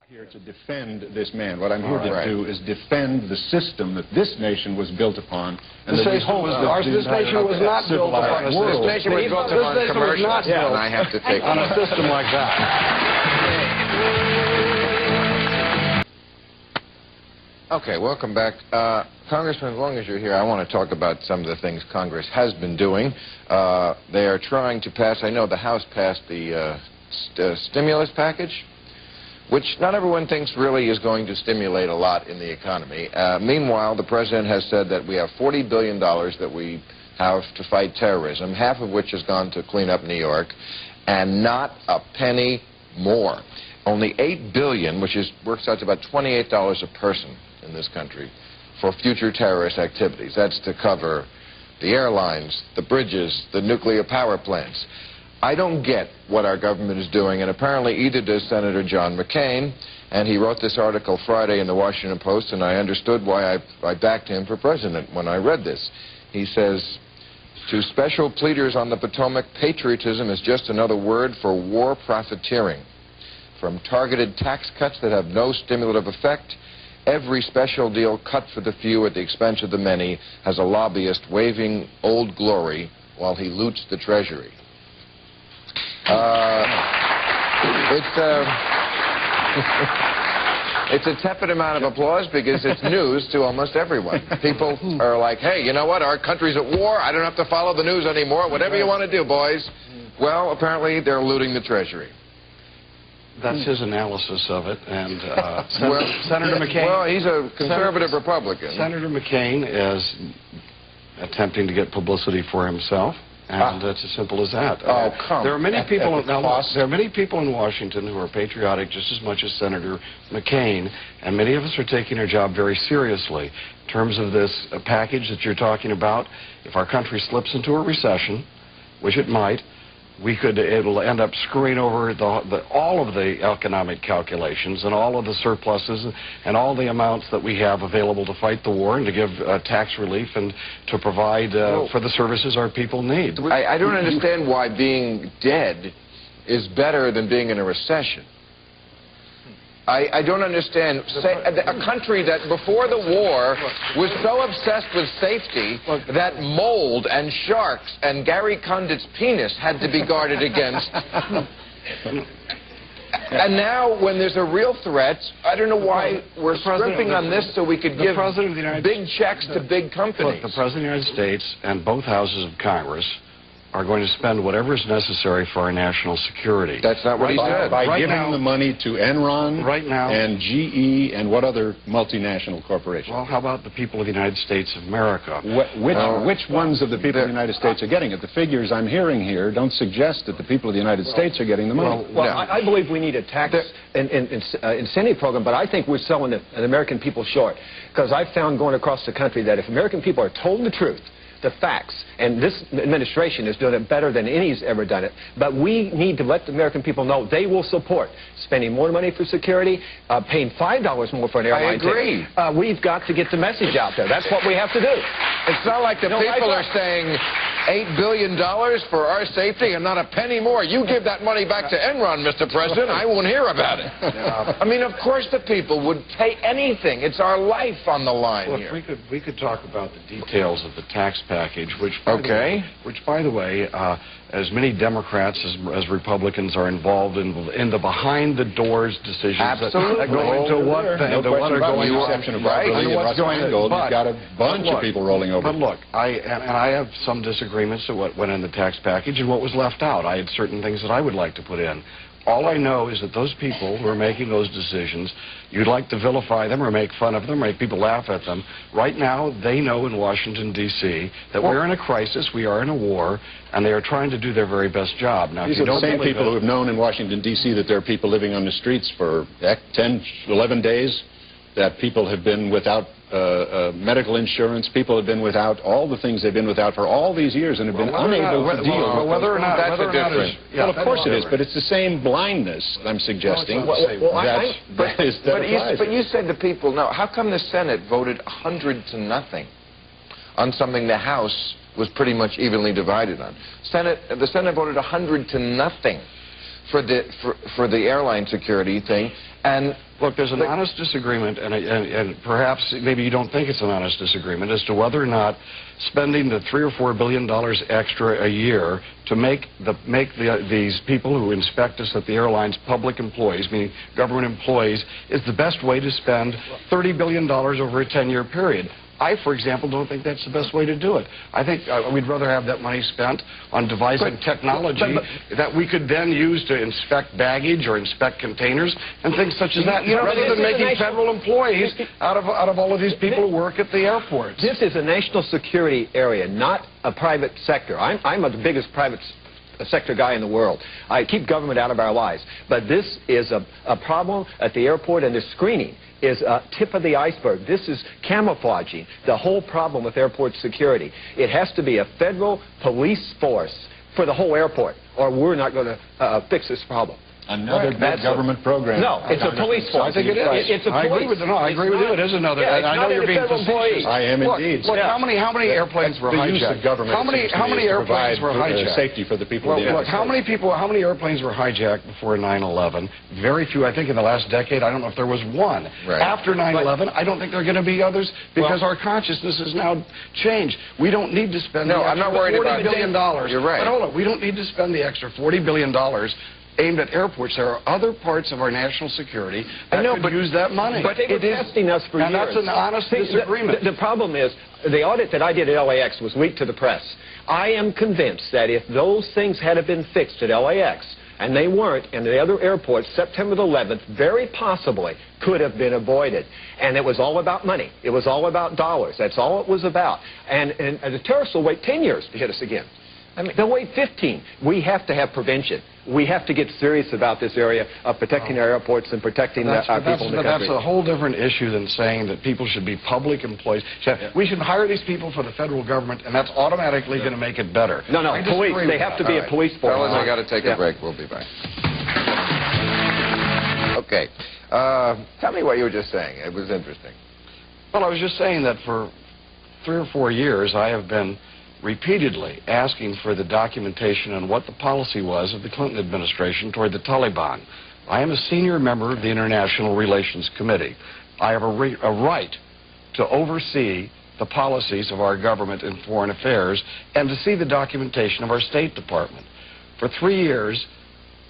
Here to defend this man. What I'm here to do is defend the system that this nation was built upon. And this nation was not built upon This nation was built upon commercials, and I have to take on a system like that. Okay, welcome back. Congressman, as long as you're here, I want to talk about some of the things Congress has been doing. They are trying to pass, I know the House passed the stimulus package, which not everyone thinks really is going to stimulate a lot in the economy. Meanwhile, the president has said that we have $40 billion that we have to fight terrorism, half of which has gone to clean up New York, and not a penny more. Only $8 billion, which works out to about $28 a person in this country, for future terrorist activities. That's to cover the airlines, the bridges, the nuclear power plants. I don't get what our government is doing, and apparently either does Senator John McCain, and he wrote this article Friday in the Washington Post, and I understood why I backed him for president when I read this. He says, to special pleaders on the Potomac, patriotism is just another word for war profiteering. From targeted tax cuts that have no stimulative effect, every special deal cut for the few at the expense of the many has a lobbyist waving old glory while he loots the treasury. It's a tepid amount of applause because it's news to almost everyone. People are like, hey, you know what? Our country's at war. I don't have to follow the news anymore. Whatever you want to do, boys. Well, apparently they're looting the treasury. That's his analysis of it, and Senator McCain... Well, he's a conservative Republican. Senator McCain is attempting to get publicity for himself, and it's as simple as that. Oh, come. There are many people. There are many people in Washington who are patriotic just as much as Senator McCain, and many of us are taking our job very seriously. In terms of this package that you're talking about, if our country slips into a recession, which it might, it'll end up screwing over all of the economic calculations and all of the surpluses and all the amounts that we have available to fight the war and to give tax relief and to provide for the services our people need. I don't understand why being dead is better than being in a recession. I don't understand. A country that before the war was so obsessed with safety that mold and sharks and Gary Condit's penis had to be guarded against. And now, when there's a real threat, I don't know why we're scrimping on this so we could give big checks to big companies. Look, the President of the United States and both houses of Congress are going to spend whatever is necessary for our national security. That's not what he said. By giving the money to Enron and GE and what other multinational corporations? Well, how about the people of the United States of America? Which ones of the people of the United States are getting it? The figures I'm hearing here don't suggest that the people of the United States are getting the money. Well, I believe we need a tax incentive program, but I think we're selling the American people short. Because I've found going across the country that if American people are told the truth, the facts, and this administration is doing it better than any's ever done it, but we need to let the American people know they will support spending more money for security, paying $5 more for an airline ticket. I agree. We've got to get the message out there. That's what we have to do. It's not like the people are saying $8 billion for our safety and not a penny more. You give that money back to Enron, Mr. President, I won't hear about it. I mean, of course the people would pay anything. It's our life on the line here. We could talk about the details of the tax package, which, by the way, as many Democrats as Republicans are involved in the behind-the-doors decisions that go into what are going on. Exception of what's going on. You've got a bunch of people rolling over. But look, I have some disagreements with what went in the tax package and what was left out. I had certain things that I would like to put in. All I know is that those people who are making those decisions, you'd like to vilify them or make fun of them or make people laugh at them. Right now, they know in Washington, D.C., that we're in a crisis, we are in a war, and they are trying to do their very best job. Now, these are the same people who have known in Washington, D.C. that there are people living on the streets for 10, 11 days, that people have been without medical insurance, people have been without all the things they've been without for all these years and have been unable to deal with whether or not that's a difference. Well, of course it is, but it's the same blindness I'm suggesting. But you said the people know. How come the Senate voted 100 to nothing on something the House was pretty much evenly divided on? The Senate voted 100 to nothing for the airline security thing. And look, there's an honest disagreement, and perhaps maybe you don't think it's an honest disagreement as to whether or not spending the $3 or $4 billion extra a year to make these people who inspect us at the airlines public employees, meaning government employees, is the best way to spend $30 billion over a 10-year period. I, for example, don't think that's the best way to do it. I think we'd rather have that money spent on devising technology that we could then use to inspect baggage or inspect containers and things such as that, rather than making federal employees out of all of these people who work at the airports. This is a national security area, not a private sector. I'm the biggest private sector guy in the world. I keep government out of our lives. But this is a problem at the airport, and the screening is a tip of the iceberg. This is camouflaging the whole problem with airport security. It has to be a federal police force for the whole airport, or we're not going to fix this problem. Another big government program. No, it's a police force. I think it is. It's a police. I agree with you. It is another. Yeah, I know you're being facetious. I am indeed. Look, how many airplanes were hijacked? The use of government. How many airplanes were hijacked? Safety for the people of the United States. How many airplanes were hijacked before 9/11? Very few. I think in the last decade, I don't know if there was one. Right. After 9/11, I don't think there are going to be others because our consciousness has now changed. We don't need to spend No, I'm not worried about $40 billion. You're right. But hold on, we don't need to spend the extra $40 billion aimed at airports. There are other parts of our national security that could use that money. But they were testing us for years. And that's an honest disagreement. The problem is, the audit that I did at LAX was leaked to the press. I am convinced that if those things had been fixed at LAX, and they weren't, and the other airports, September the 11th, very possibly could have been avoided. And it was all about money. It was all about dollars. That's all it was about. And the terrorists will wait 10 years to hit us again. I mean, they'll wait 15. We have to have prevention. We have to get serious about this area of protecting our airports and protecting our people in the country. That's a whole different issue than saying that people should be public employees. We should hire these people for the federal government, and that's automatically going to make it better. No, police. They have to be a police force. Fellas, I got to take a break. We'll be back. Okay. Tell me what you were just saying. It was interesting. Well, I was just saying that for 3 or 4 years, I have been repeatedly asking for the documentation on what the policy was of the Clinton administration toward the Taliban. I am a senior member of the International Relations Committee. I have a right to oversee the policies of our government in foreign affairs and to see the documentation of our State Department. For 3 years,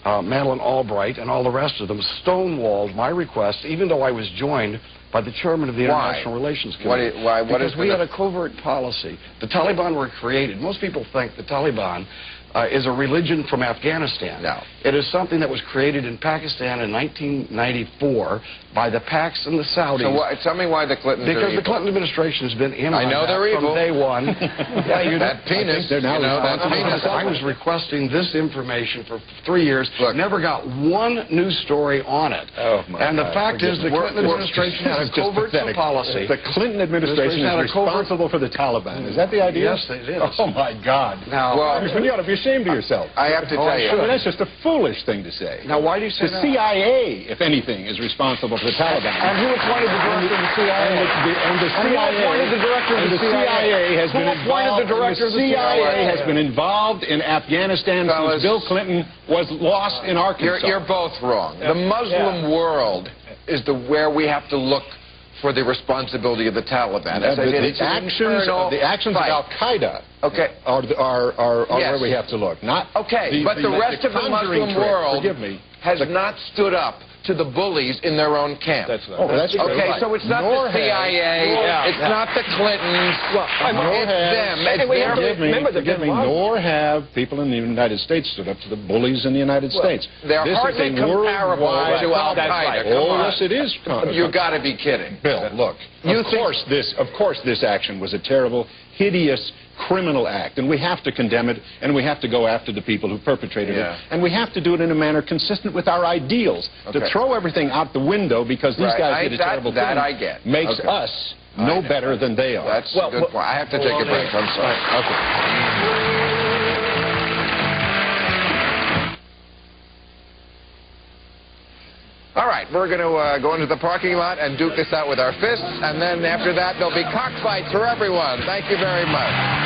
Madeleine Albright and all the rest of them stonewalled my request, even though I was joined by the chairman of the International Relations Committee. Why? Because we had a covert policy. The Taliban were created. Most people think the Taliban is a religion from Afghanistan. No. It is something that was created in Pakistan in 1994 by the Pacs and the Saudis. So tell me why the Clintons Because are evil. the Clinton administration has been in I know they're evil. from day one. That penis. That penis. I was requesting this information for 3 years. Look. Never got one news story on it. Oh, my and the God. fact is the Clinton administration had a covert policy. The Clinton administration is responsible for the Taliban. Is that the idea? Yes, it is. Oh, my God. Now, you ought to be ashamed of yourself. I have to tell you. I mean, that's just a foolish thing to say. Now, why do you say the that? CIA, if anything, is responsible for the Taliban. And who appointed the director of the CIA? And the CIA has been involved. The CIA has been involved in Afghanistan since Bill Clinton was lost in Arkansas. You're both wrong. The Muslim world is where we have to look for the responsibility of the Taliban. As I said, the actions of Al-Qaeda are where we have to look. Not but the rest of the Muslim world has not stood up to the bullies in their own camp. That's right. So it's not the CIA, it's not the Clintons, it's them. Nor have people in the United States stood up to the bullies in the United States. They're hardly comparable to Al-Qaeda. Yes, it is. You've got to be kidding. Bill, look, of course this action was a terrible, hideous, criminal act, and we have to condemn it, and we have to go after the people who perpetrated it, and we have to do it in a manner consistent with our ideals. To throw everything out the window because these guys did a terrible thing makes us no better than they are. That's a good point. I have to take a break. I'm sorry. All right, we're going to go into the parking lot and duke this out with our fists, and then after that there'll be cockfights for everyone. Thank you very much.